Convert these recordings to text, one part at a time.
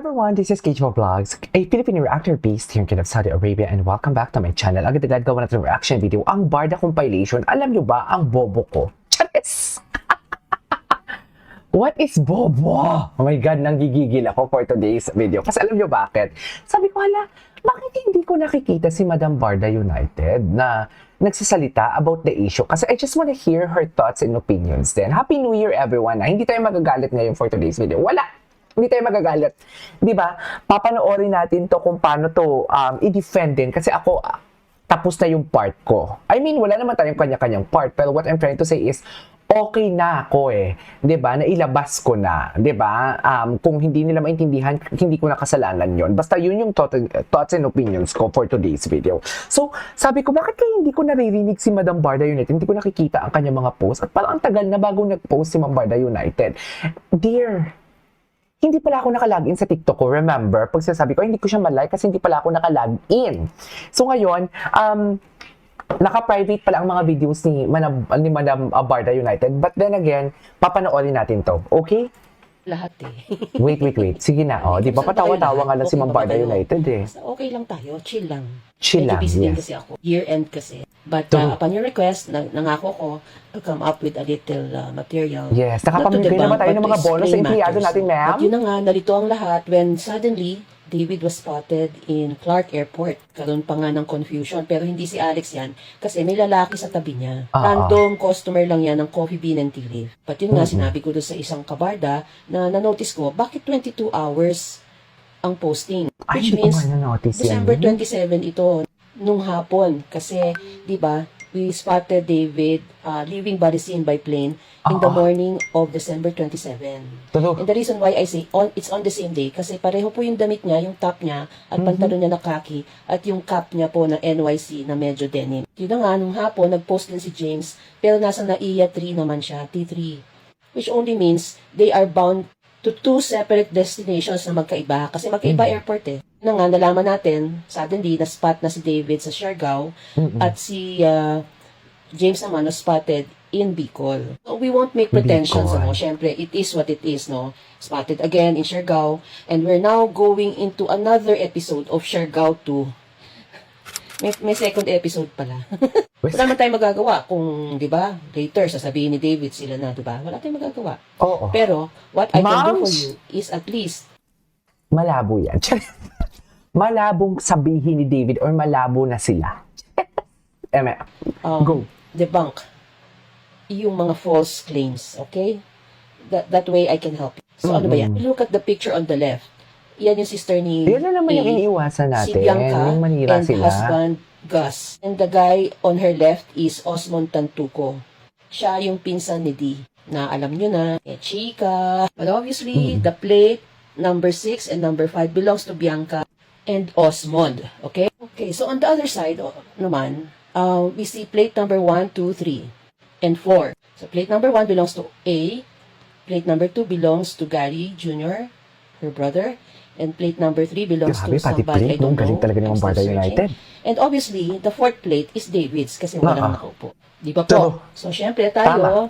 Everyone, this is Keijo Vlogs, a Filipino reactor based here in Kingdom of Saudi Arabia, and welcome back to my channel. Agad-agad gawa natin reaction video, ang Barda compilation. Alam nyo ba ang bobo ko? Charis! What is bobo? Oh my God, nanggigigil ako for today's video. Kasi alam nyo bakit? Sabi ko, hala, bakit hindi ko nakikita si Madam Barda United na nagsasalita about the issue? Kasi I just want to hear her thoughts and opinions din. Happy New Year, everyone. Hindi tayo magagalit ngayon for today's video. Wala! Hindi tayo magagalit. Di ba? Papanoorin natin to kung paano to i-defend din. Kasi ako, tapos na yung part ko. I mean, wala naman tayong kanya-kanyang part. Pero what I'm trying to say is, okay na ako eh. 'Di ba? Nailabas ko na, 'di ba? Kung hindi nila maintindihan, hindi ko na kasalanan 'yon. Basta 'yun yung thoughts and opinions ko for today's video. So, sabi ko, bakit kaya hindi ko naririnig si Madam Barda United? Hindi ko nakikita ang kanyang mga posts. At parang ang tagal na bago nag-post si Madam Barda United. Dear, hindi pala ako nakalagin sa TikTok ko. Remember, pag sinasabi ko, hindi ko siya malike kasi hindi pala ako nakalagin. So ngayon, naka-private pala ang mga videos ni Madam Barda United. But then again, papanoorin natin to. Okay? Lahat eh. Wait. Sige na. Oh, di ba patawa-tawa nga lang si Madam Barda United eh. Okay lang tayo. Chill lang. Chill lang, busy din yes. kasi ako. Year-end kasi. But upon your request, nangako ko to come up with a little material. Yes. Nakapamigay naman tayo ng mga bonus sa empleyado natin, ma'am. But yun na nga, nalito ang lahat when suddenly, David was spotted in Clark Airport. Karoon pa nga ng confusion. Pero hindi si Alex yan kasi may lalaki sa tabi niya. Random customer lang yan ng Coffee Bean and Tea Leaf. But yun nga, sinabi ko doon sa isang kabarda na na-notice ko, bakit 22 hours ang posting? Which means, December 27 ito, nung hapon. Kasi, di ba, we spotted David leaving Bali Scene by plane in the morning of December 27. And the reason why I say it's on the same day, kasi pareho po yung damit niya, yung top niya, at pantalon niya na khaki, at yung cap niya po na NYC na medyo denim. Yun na nga, nung hapon, nag-post din si James, pero nasa NAIA 3 naman siya, T3. Which only means they are bound to two separate destinations na magkaiba, kasi magkaiba airport eh. Na nga, nalaman natin, suddenly, na-spot na si David sa Siargao, at si James naman na-spotted in Bicol. So, we won't make pretensions, no? Siyempre, it is what it is, no? Spotted again in Siargao, and we're now going into another episode of Siargao 2. May second episode pala. Wala naman tayong magagawa kung, di ba, later, sasabihin ni David sila na, di ba? Wala tayong magagawa. Oo. Pero, what I can do for you is at least malabo yan. Malabong sabihin ni David or malabo na sila. Go. Debunk yung mga false claims, okay? That way I can help you. So ano ba yan? Look at the picture on the left. Yan yung sister ni yan na naman yung iniiwasan natin. Si Bianca yung manira and sila. husband Gus. And the guy on her left is Osmond Tantuco. Siya yung pinsan ni D. Na alam nyo na, chika. But obviously, the plate number 6 and number 5 belongs to Bianca and Osmond. Okay? Okay, so on the other side naman, we see plate number 1, 2, 3, and 4. So plate number 1 belongs to A, plate number 2 belongs to Gary Jr., her brother, and plate number 3 belongs to somebody I don't know. Galing talaga ng Barda United. And obviously, the fourth plate is David's kasi walang nakaupo. Di ba po? So syempre tayo,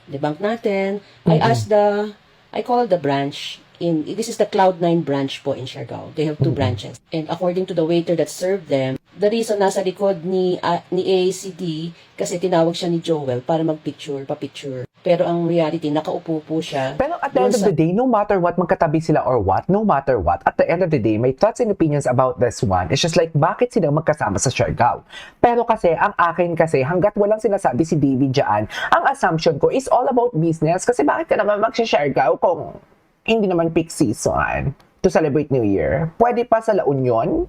debunk natin. I call the branch this is the Cloud9 branch po in Siargao. They have 2 branches. And according to the waiter that served them, the reason nasa likod ni ACD kasi tinawag siya ni Joel para pa-picture. Pero ang reality, nakaupo po siya. Pero at the end of the day, no matter what, magkatabi sila or what, no matter what, at the end of the day, my thoughts and opinions about this one, it's just like, bakit sila magkasama sa Siargao? Pero kasi, ang akin kasi, hanggat walang sinasabi si David dyan, ang assumption ko is all about business. Kasi bakit ka naman mag-Siargao kung hindi naman peak season to celebrate New Year? Pwede pa sa La Union,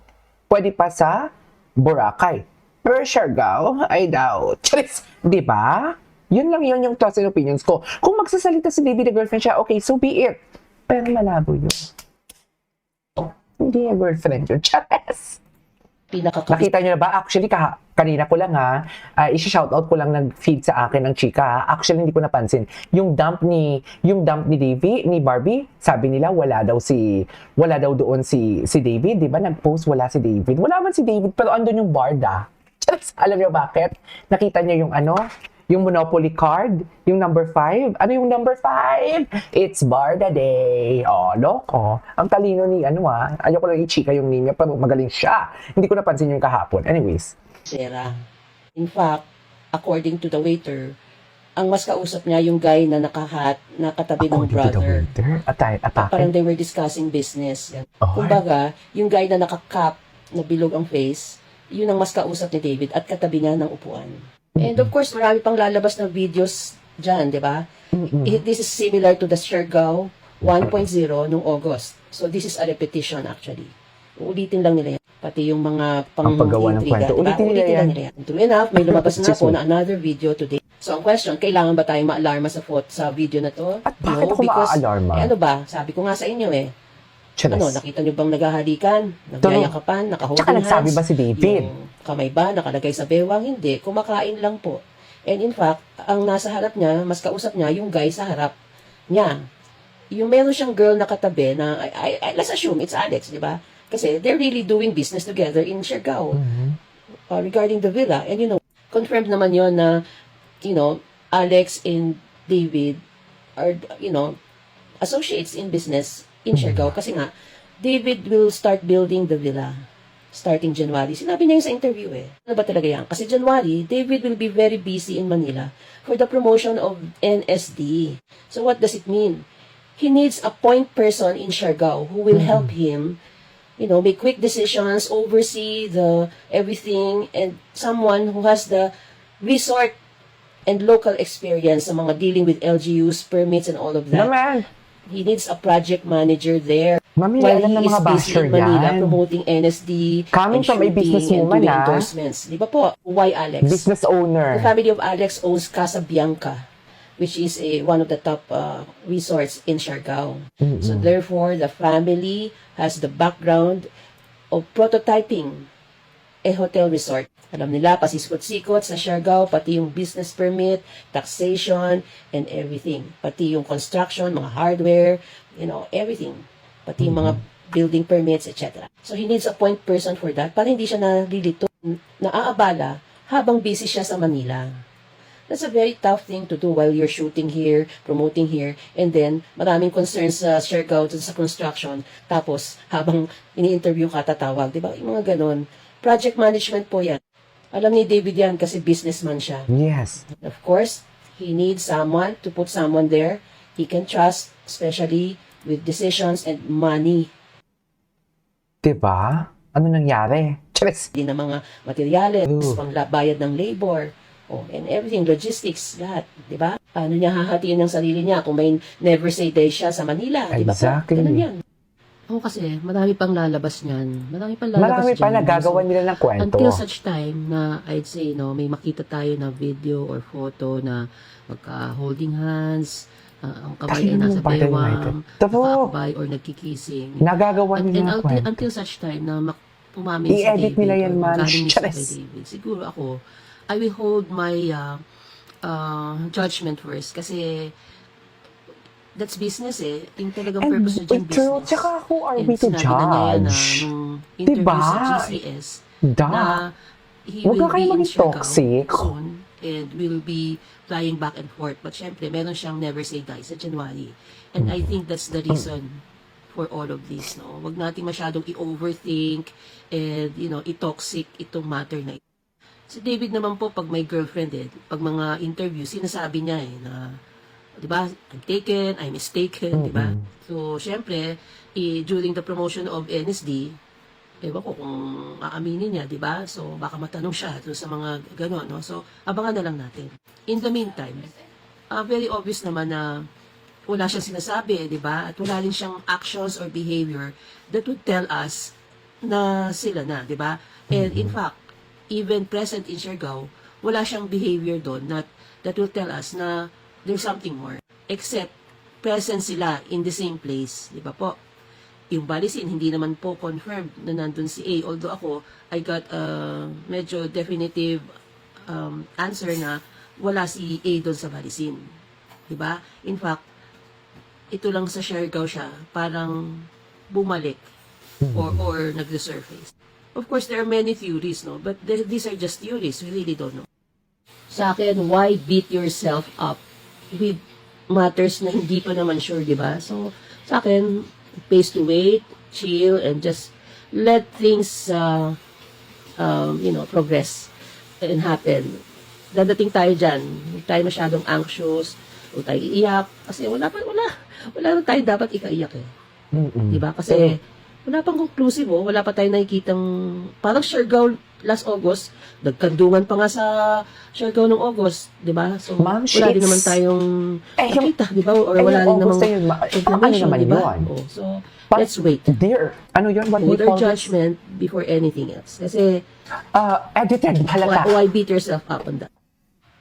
pwede pa sa Boracay. Pero Siargao, I doubt. Di ba? Yun lang yun yung thoughts and opinions ko. Kung magsasalita si David na girlfriend siya, okay, so be it. Pero malabo yun. Hindi niya girlfriend yun. Chares! Nakita nyo na ba? Actually, kanina ko lang isi-shoutout ko lang nag-feed sa akin ng chika. Actually, hindi ko napansin. Yung dump ni David, ni Barbie, sabi nila wala daw doon si David, 'di ba? Nag-post wala si David. Wala man si David, pero andun yung Barda. Alam niyo bakit? Nakita niyo yung Yung Monopoly card, yung number 5. Ano yung number 5? It's Barda Day. Oh, loko. Ang talino ni, ayoko lang i-chika yung name niya, pero magaling siya. Hindi ko napansin yung kahapon. Anyways. Sarah. In fact, according to the waiter, ang mas kausap niya yung guy na nakatabi ng According to the brother. waiter, Parang atake. they were discussing business. Oh, Kumbaga, yung guy na nakakap, na bilog ang face, yun ang mas kausap ni David at katabi niya ng upuan. And of course, marami pang lalabas na videos dyan, di ba? This is similar to the Siargao 1.0 nung August. So this is a repetition actually. Ulitin lang nila yan. Pati yung mga Ang paggawa ng kwento. diba? Ulitin nila yan. lang nila yan. True enough, may lumabas na Excuse po me. na another video today. So ang question, kailangan ba tayo ma-alarma sa video na to? At bakit ako because, maa-alarma? ano ba, sabi ko nga sa inyo Chanes. nakita niyo bang naghahalikan, nagyayakapan, naka-holding Tsaka nagsabi hands? ba si David? Yung kamay ba, nakalagay sa bewang? Hindi, kumakain lang po. And in fact, ang nasa harap niya, mas kausap niya, yung guy sa harap niya. Yung meron siyang girl na katabi na, let's assume it's Alex, di ba? Kasi they're really doing business together in Siargao regarding the villa. And confirmed naman yon na, Alex and David are, associates in business in Siargao. Kasi nga, David will start building the villa starting January. Sinabi niya yung sa interview Ano ba talaga yan? Kasi January, David will be very busy in Manila for the promotion of NSD. So what does it mean? He needs a point person in Siargao who will help him, make quick decisions, oversee the everything, and someone who has the resort and local experience sa mga dealing with LGUs, permits, and all of that. Naman. He needs a project manager there. Mami, While alam ng he is mga busy basher in Manila yan. promoting NSD Coming and from a shooting businesswoman, and doing ah. endorsements. Di ba po? Why Alex? Business owner. The family of Alex owns Casa Bianca, which is one of the top resorts in Siargao. So therefore, the family has the background of prototyping a hotel resort. Alam nila, pasiskot-sikot sa Siargao, pati yung business permit, taxation, and everything. Pati yung construction, mga hardware, everything. Pati yung mga building permits, etc. So he needs a point person for that para hindi siya nalilito, naaabala habang busy siya sa Manila. That's a very tough thing to do while you're shooting here, promoting here, and then maraming concerns sa Siargao sa construction. Tapos, habang ini-interview ka, tatawag. Diba? Yung mga ganon. Project management po yan. Alam ni David yan kasi businessman siya. Yes. Of course, he needs someone to put someone there he can trust, especially with decisions and money. Diba? Ano nangyari? Charis. Hindi na mga materyales, Ooh. pangbayad ng labor, and everything, logistics, lahat, di ba? Paano niya hahatiin ang sarili niya kung may never say die siya sa Manila, di ba po? Exactly. Ganun yan. Kasi marami pang lalabas niyan. Marami pang Marami pa nagagawa nila ng kwento. Until such time na I'd say, may makita tayo na video or photo na magka-holding hands, ang kamay ay Tayo nasa ng Barda United. bewang, Tabo. nakaakbay or nagkikissing. Nagagawa nila ng kwento. Until such time na pumamin si I-edit David nila yan, or man. galing mismo kay Charis. David. Siguro ako, I will hold my judgment first kasi that's business Yung talagang And purpose na dyan true. business. Tsaka who are we to sinabi na niya yan na judge? nung interview Diba? sa GCS Da. na he Huwag will ka kayo be in maging Siargao toxic. soon and will be flying back and forth. But syempre, meron siyang never say die sa January. And I think that's the reason for all of this. No? Huwag natin masyadong i-overthink and, i-toxic itong matter na ito. Si David naman po, pag may girlfriend pag mga interview, sinasabi niya na, di ba, I'm taken, I'm mistaken, di ba? So, syempre, during the promotion of NSD, ewan ko kung aaminin niya, di ba? So, baka matanong siya sa mga gano'n, no? So, abangan na lang natin. In the meantime, very obvious naman na wala siyang sinasabi, di ba? At wala rin siyang actions or behavior that would tell us na sila na, di ba? And in fact, even present in Siargao, wala siyang behavior doon that will tell us na there's something more. Except, present sila in the same place, di ba po? Yung Balisin, hindi naman po confirmed na nandun si A. Although ako, I got a medyo definitive answer na wala si A doon sa Balisin. Diba? In fact, ito lang sa Siargao siya, parang bumalik or nag-resurface. Of course, there are many theories, no? But these are just theories. We really don't know. Sa akin, why beat yourself up with matters na hindi pa naman sure, di ba? So, sa akin, pays to wait, chill, and just let things, progress and happen. Dadating tayo dyan. Huwag tayo masyadong anxious, huwag tayo iiyak, kasi wala na tayo dapat ikaiyak eh. Mm-mm. Diba? Kasi wala pang conclusive, wala pa tayo nakikitang, parang Siargao last August, nagkandungan pa nga sa Siargao nung August, diba? So, Ma'am, wala din shits. naman tayong yung- nakita, diba? Or wala yung din namang August na yun, information, naman diba? yun? Oh, so, But, let's wait. Dear, ano yun? What we Hold our call this? judgment before anything else. Kasi, Edited, halata. why beat yourself up on that?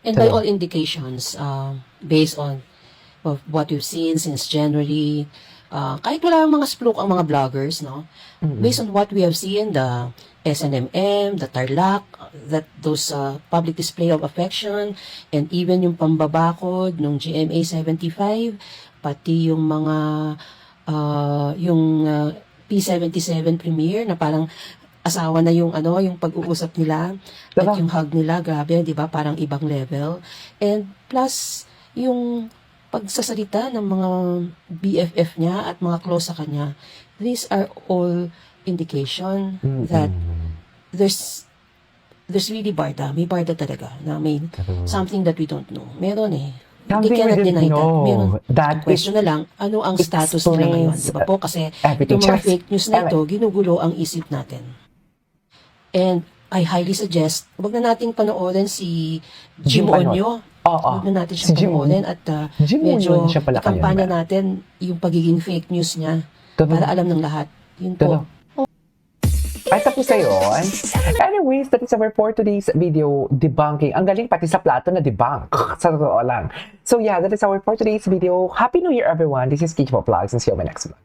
And by all indications, based on of what we've seen since January, kahit wala mga spluk ang mga vloggers, no? Based on what we have seen, the SNMM, the Tarlac, those public display of affection, and even yung pambabakod nung GMA 75, pati yung mga P77 premiere na parang asawa na yung yung pag-uusap nila at Diba? yung hug nila, grabe, 'di ba? Parang ibang level. And plus yung pagsasalita ng mga BFF niya at mga close sa kanya, these are all indication that there's really barda. May barda talaga na may something that we don't know. Meron eh. Something They we cannot didn't deny that. know. Meron. That Ang question na lang, ano ang status nila ngayon? explains Di ba po? Kasi everything. itong mga Just- fake news na ito, ginugulo ang isip natin. And I highly suggest, wag na nating panoorin si Jim Jim Panot. Onyo. Oo. Wag na natin Si siya Jim panoorin at Jim medyo Onyo, siya pala ikampanya kaya. natin yung pagiging fake news niya Totoo. para alam ng lahat. Yun Totoo. po. Ay, tapos na yun. Anyways, that is our for today's video debunking. Ang galing pati sa plato na debunk. Sa totoo lang. So yeah, that is our for today's video. Happy New Year, everyone. This is Kichpo Vlogs and see you on my next vlog.